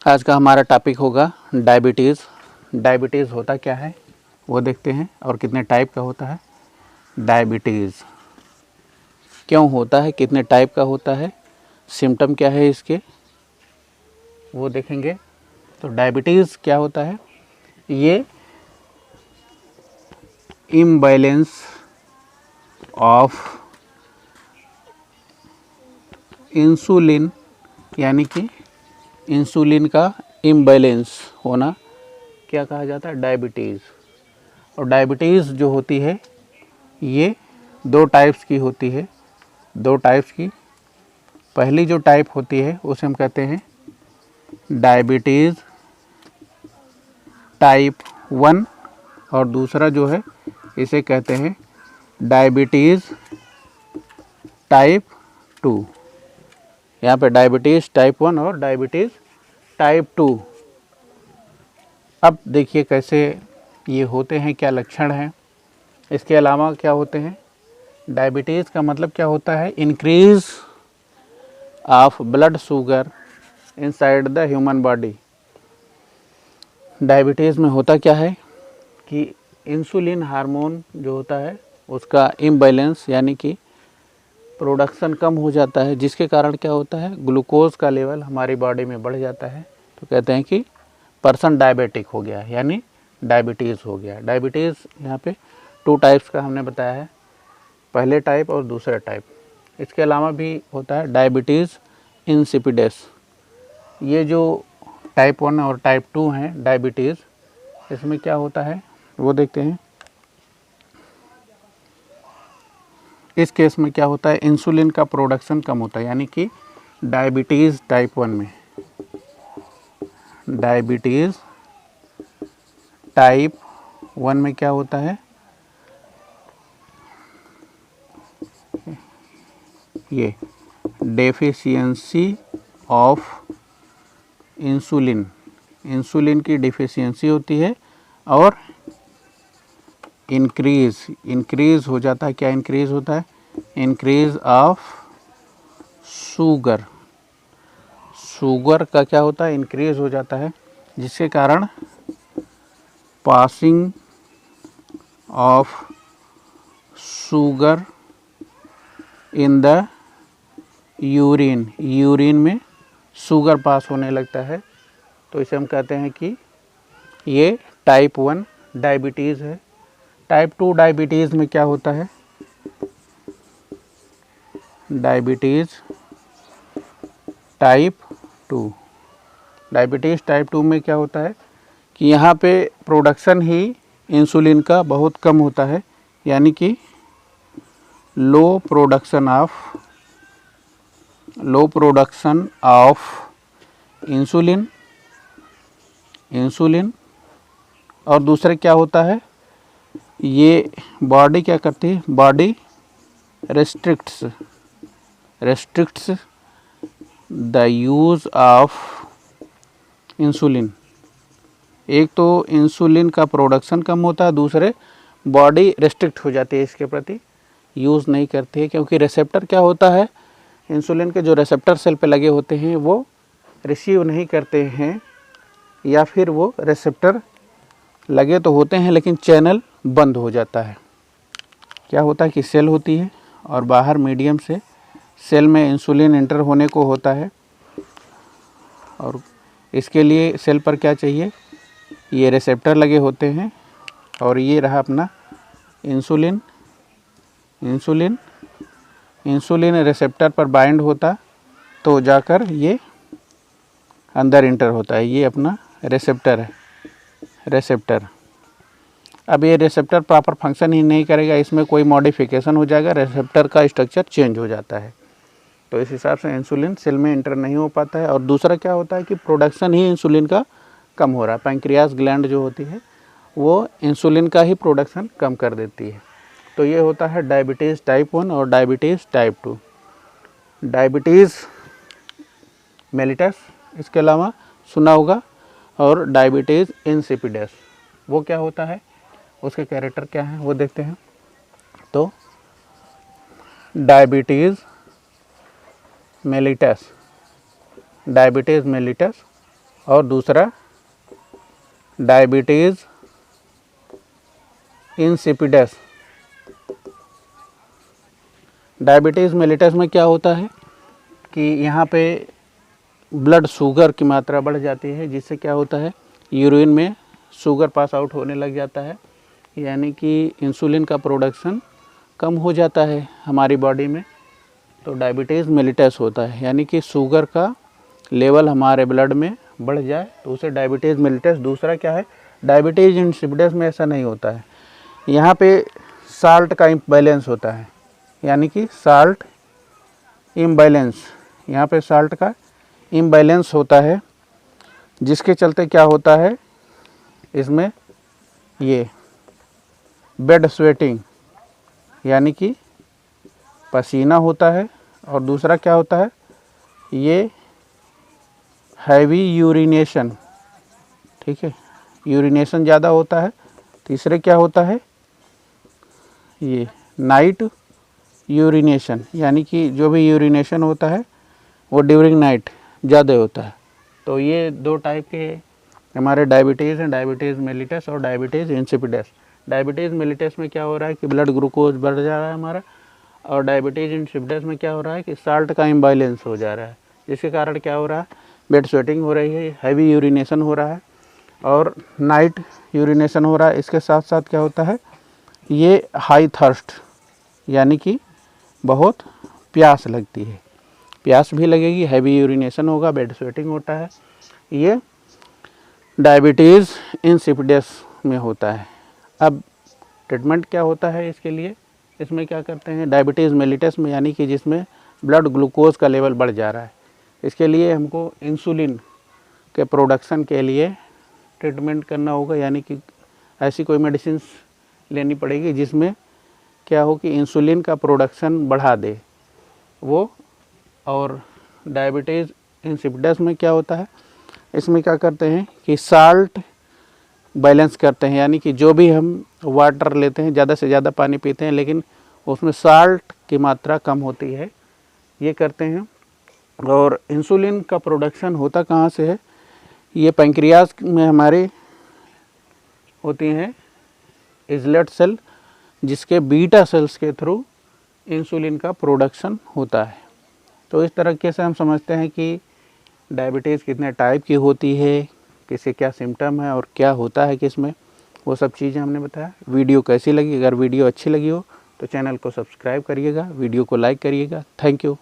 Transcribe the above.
आज का हमारा टॉपिक होगा डायबिटीज़। डायबिटीज़ होता क्या है वो देखते हैं, और कितने टाइप का होता है। डायबिटीज़ क्यों होता है, कितने टाइप का होता है, सिम्टम क्या है इसके, वो देखेंगे। तो डायबिटीज़ क्या होता है, ये इम्बैलेंस ऑफ इंसुलिन, यानी कि इंसुलिन का इम्बैलेंस होना क्या कहा जाता है, डायबिटीज़। और डायबिटीज़ जो होती है ये दो टाइप्स की होती है, दो टाइप्स की। पहली जो टाइप होती है उसे हम कहते हैं डायबिटीज़ टाइप 1, और दूसरा जो है इसे कहते हैं डायबिटीज़ टाइप 2। यहाँ पे डायबिटीज़ टाइप 1 और डायबिटीज़ टाइप 2। अब देखिए कैसे ये होते हैं, क्या लक्षण हैं, इसके अलावा क्या होते हैं। डायबिटीज़ का मतलब क्या होता है, increase of blood sugar inside the human body. Diabetes में होता क्या है कि इंसुलिन हार्मोन जो होता है उसका इम्बैलेंस, यानी कि प्रोडक्शन कम हो जाता है, जिसके कारण क्या होता है, ग्लूकोज का लेवल हमारी बॉडी में बढ़ जाता है। तो कहते हैं कि पर्सन डायबिटिक हो गया, यानी डायबिटीज़ हो गया। डायबिटीज़ यहाँ पे 2 टाइप्स का हमने बताया है, पहले टाइप और दूसरा टाइप। इसके अलावा भी होता है डायबिटीज़ इंसिपिडस। ये जो टाइप 1 और टाइप 2 हैं डायबिटीज़, इसमें क्या होता है वो देखते हैं। इस केस में क्या होता है, इंसुलिन का प्रोडक्शन कम होता है, यानी कि डायबिटीज़ टाइप 1 में, डायबिटीज़ टाइप 1 में क्या होता है, ये डेफिशिएंसी ऑफ इंसुलिन, इंसुलिन की डिफिशियंसी होती है, और इंक्रीज़ हो जाता है। क्या इंक्रीज़ होता है, इंक्रीज़ ऑफ शुगर, शुगर का क्या होता है, इंक्रीज़ हो जाता है, जिसके कारण passing of sugar in the urine, urine में शुगर पास होने लगता है। तो इसे हम कहते हैं कि ये टाइप 1 डायबिटीज़ है। टाइप 2 डायबिटीज़ में क्या होता है, डायबिटीज़ टाइप 2, डायबिटीज़ टाइप 2 में क्या होता है कि यहाँ पे प्रोडक्शन ही इंसुलिन का बहुत कम होता है, यानी कि लो प्रोडक्शन ऑफ इंसुलिन, और दूसरे क्या होता है, ये बॉडी क्या करती है, body restricts the use of insulin. एक तो इंसुलिन का प्रोडक्शन कम होता है, दूसरे बॉडी रेस्ट्रिक्ट हो जाती है, इसके प्रति यूज़ नहीं करती है, क्योंकि रिसेप्टर क्या होता है, इंसुलिन के जो रिसेप्टर सेल पे लगे होते हैं वो रिसीव नहीं करते हैं, या फिर वो रिसेप्टर लगे तो होते हैं लेकिन चैनल बंद हो जाता है। क्या होता है कि सेल होती है और बाहर मीडियम से सेल में इंसुलिन एंटर होने को होता है, और इसके लिए सेल पर क्या चाहिए, ये रिसेप्टर लगे होते हैं, और ये रहा अपना इंसुलिन रिसेप्टर पर बाइंड होता तो जाकर ये अंदर इंटर होता है। ये अपना रिसेप्टर है, रिसेप्टर। अब ये रिसेप्टर प्रॉपर फंक्शन ही नहीं करेगा, इसमें कोई मॉडिफिकेशन हो जाएगा, रिसेप्टर का स्ट्रक्चर चेंज हो जाता है। तो इस हिसाब से इंसुलिन सेल में इंटर नहीं हो पाता है। और दूसरा क्या होता है कि प्रोडक्शन ही इंसुलिन का कम हो रहा है, पैंक्रियास ग्लैंड जो होती है वो इंसुलिन का ही प्रोडक्शन कम कर देती है। तो ये होता है डायबिटीज़ टाइप 1 और डायबिटीज़ टाइप 2। डायबिटीज़ मेलिटस इसके अलावा सुना होगा, और डायबिटीज़ इंसिपिडस, वो क्या होता है, उसके कैरेक्टर क्या हैं वो देखते हैं। तो डायबिटीज़ मेलिटस और दूसरा डायबिटीज़ इंसिपिडस। डायबिटीज़ मेलिटस में क्या होता है कि यहाँ पे ब्लड शुगर की मात्रा बढ़ जाती है, जिससे क्या होता है यूरिन में शुगर पास आउट होने लग जाता है, यानी कि इंसुलिन का प्रोडक्शन कम हो जाता है हमारी बॉडी में। तो डायबिटीज़ मेलिटस होता है, यानी कि शुगर का लेवल हमारे ब्लड में बढ़ जाए तो उसे डायबिटीज़ मेलिटस। दूसरा क्या है, डायबिटीज़ इंसिपिडस में ऐसा नहीं होता है, यहाँ पे साल्ट का इम्बैलेंस होता है, यानी कि साल्ट इम्बैलेंस, यहाँ पे साल्ट का इम्बैलेंस होता है, जिसके चलते क्या होता है इसमें ये बेड स्वेटिंग, यानी कि पसीना होता है। और दूसरा क्या होता है, ये हैवी यूरिनेशन, ठीक है, यूरिनेशन ज़्यादा होता है। तीसरे क्या होता है, ये नाइट यूरिनेशन, यानी कि जो भी यूरिनेशन होता है वो ड्यूरिंग नाइट ज़्यादा होता है। तो ये दो टाइप के हमारे डायबिटीज़ हैं, डायबिटीज़ मेलिटस और डायबिटीज़ इंसिपिडस। डायबिटीज़ मेलिटस में क्या हो रहा है कि ब्लड ग्लूकोज बढ़ जा रहा है हमारा, और डायबिटीज़ इंसिपिडस में क्या हो रहा है कि साल्ट का इम्बैलेंस हो जा रहा है, जिसके कारण क्या हो रहा है, बेड स्वेटिंग हो रही है, हैवी यूरिनेशन हो रहा है और नाइट यूरिनेशन हो रहा है। इसके साथ साथ क्या होता है, ये हाई थर्स्ट, यानी कि बहुत प्यास लगती है, प्यास भी लगेगी, हैवी यूरिनेशन होगा, बेड स्वेटिंग होता है। ये डायबिटीज़ इंसिपिडस में होता है। अब ट्रीटमेंट क्या होता है इसके लिए, इसमें क्या करते हैं डायबिटीज़ मेलिटस में, यानी कि जिसमें ब्लड ग्लूकोज का लेवल बढ़ जा रहा है, इसके लिए हमको इंसुलिन के प्रोडक्शन के लिए ट्रीटमेंट करना होगा, यानी कि ऐसी कोई मेडिसिन लेनी पड़ेगी जिसमें क्या हो कि इंसुलिन का प्रोडक्शन बढ़ा दे वो। और डायबिटीज़ इंसिपिडस में क्या होता है, इसमें क्या करते हैं कि साल्ट बैलेंस करते हैं, यानी कि जो भी हम वाटर लेते हैं, ज़्यादा से ज़्यादा पानी पीते हैं, लेकिन उसमें साल्ट की मात्रा कम होती है, ये करते हैं। और इंसुलिन का प्रोडक्शन होता कहाँ से है, ये पैंक्रियाज में हमारे होती हैं इजलेट सेल, जिसके बीटा सेल्स के थ्रू इंसुलिन का प्रोडक्शन होता है। तो इस तरीके से हम समझते हैं कि डायबिटीज़ कितने टाइप की होती है, किसे क्या सिम्टम है और क्या होता है किसमें, वो सब चीज़ें हमने बताया। वीडियो कैसी लगी, अगर वीडियो अच्छी लगी हो तो चैनल को सब्सक्राइब करिएगा, वीडियो को लाइक करिएगा। Thank you.